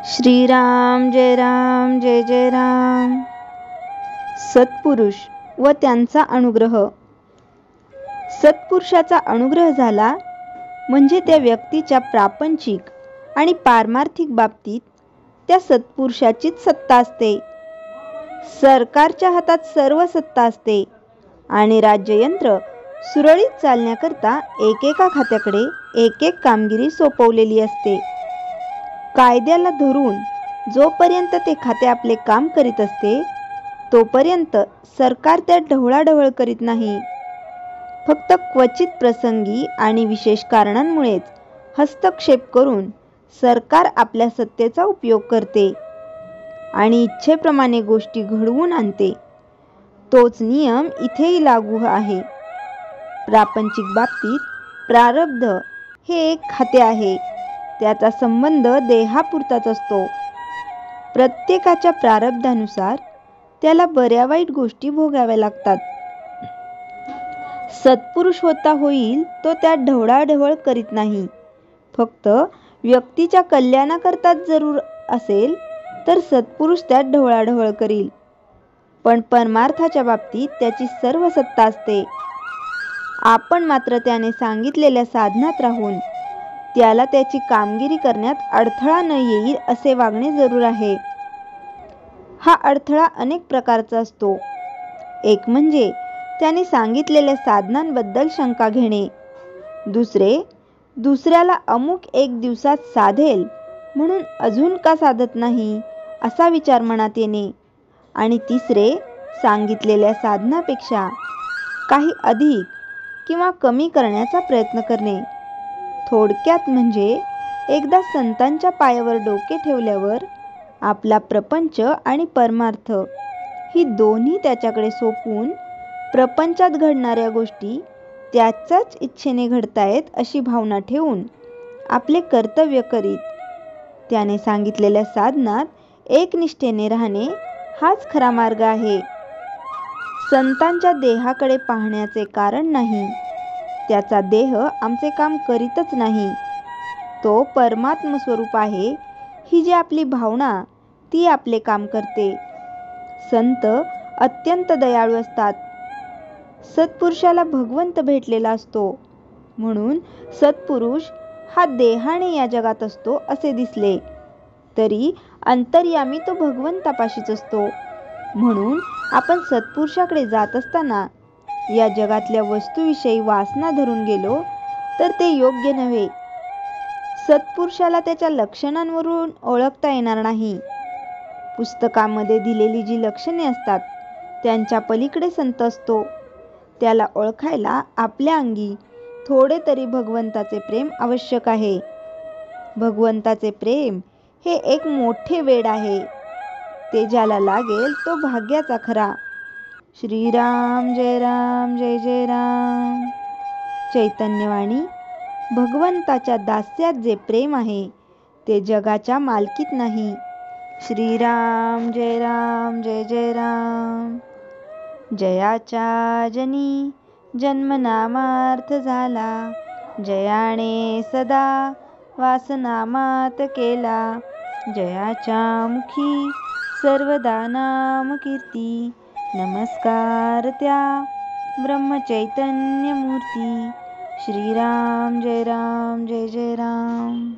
श्रीराम जय राम जय जय राम। सत्पुरुष व त्यांचा अनुग्रह। सत्पुरुषाचा अनुग्रह झाला म्हणजे त्या व्यक्तीच्या प्रापंचिक आणि पारमार्थिक बाबतीत त्या सत्पुरुषाचीच सत्ता असते। सरकारच्या हातात सर्व सत्ता असते आणि राज्ययंत्र सुरळीत चालण्याकरता एकेका खात्याकडे एक एक कामगिरी सोपवलेली असते। कायद्याला धरून जोपर्यंत ते खाते आपले काम करीत असते तोपर्यंत सरकार त्यात ढवळाढवळ करीत नाही। फक्त क्वचित प्रसंगी आणि विशेष कारणांमुळेच हस्तक्षेप करून सरकार आपल्या सत्तेचा उपयोग करते आणि इच्छेप्रमाणे गोष्टी घडवून आणते। तोच नियम इथेही लागू आहे। प्रापंचिक बाबतीत प्रारब्ध हे एक खाते आहे, त्याचा संबंध देहापुरताच असतो। प्रत्येकाच्या प्रारब्धानुसार त्याला बऱ्या वाईट गोष्टी भोगाव्या लागतात। सत्पुरुष होता होईल तो त्यात ढवळाढवळ करीत नाही। फक्त व्यक्तीच्या कल्याणाकरताच जरूर असेल तर सत्पुरुष त्यात ढवळाढवळ करील, पण परमार्थाच्या बाबतीत त्याची सर्व सत्ता असते। आपण मात्र त्याने सांगितलेल्या साधनात राहून त्याला त्याची कामगिरी करण्यात अडथळा न येईल असे वागणे जरूर आहे। हा अडथळा अनेक प्रकारचा असतो। एक म्हणजे त्याने सांगितलेल्या साधनांबद्दल शंका घेणे, दुसऱ्याला अमुक एक दिवसात साधेल म्हणून अजून का साधत नाही असा विचार मनात येणे, आणि तिसरे सांगितलेल्या साधनापेक्षा काही अधिक किंवा कमी करण्याचा प्रयत्न करणे। थोडक्यात म्हणजे एकदा संतांच्या पायावर डोके ठेवल्यावर आपला प्रपंच आणि परमार्थ ही दोन्ही त्याच्याकडे सोपवून प्रपंचात घडणाऱ्या गोष्टी त्याच्याच इच्छेने घडतायत अशी भावना ठेवून आपले कर्तव्य करीत त्याने सांगितलेल्या साधनात एकनिष्ठेने राहणे हाच खरा मार्ग आहे। संतांच्या देहाकडे पाहण्याचे कारण नाही, त्याचा देह आमचे काम करीतच नाही, तो परमात्म स्वरूप आहे ही जी आपली भावना ती आपले काम करते। संत अत्यंत दयाळू असतात। सत्पुरुषाला भगवंत भेटलेला असतो म्हणून सत्पुरुष हा देहाने या जगात असतो असे दिसले तरी अंतर्यामी तो भगवंतापाशीच असतो। म्हणून आपण सत्पुरुषाकडे जात असताना या जगातल्या वस्तूविषयी वासना धरून गेलो तर ते योग्य नव्हे। सत्पुरुषाला त्याच्या लक्षणांवरून ओळखता येणार नाही। पुस्तकामध्ये दिलेली जी लक्षणे असतात त्यांच्या पलीकडे संत असतो। त्याला ओळखायला आपल्या अंगी थोडे तरी भगवंताचे प्रेम आवश्यक आहे। भगवंताचे प्रेम हे एक मोठे वेड आहे, ते ज्याला लागेल तो भाग्याचा खरा। श्रीराम जय राम जय जय राम। चैतन्यवाणी। भगवंताच्या दास्यात जे प्रेम आहे ते जगाच्या मालकीत नाही। श्रीराम जय राम जय जय राम। जयाच्या जनी जन्मनामार्थ झाला, जयाने सदा वासनामात केला, जयाच्या मुखी सर्वदा नाम कीर्ती, नमस्कार त्या ब्रह्मचैतन्य मूर्ती। श्रीराम जय राम जय जय राम।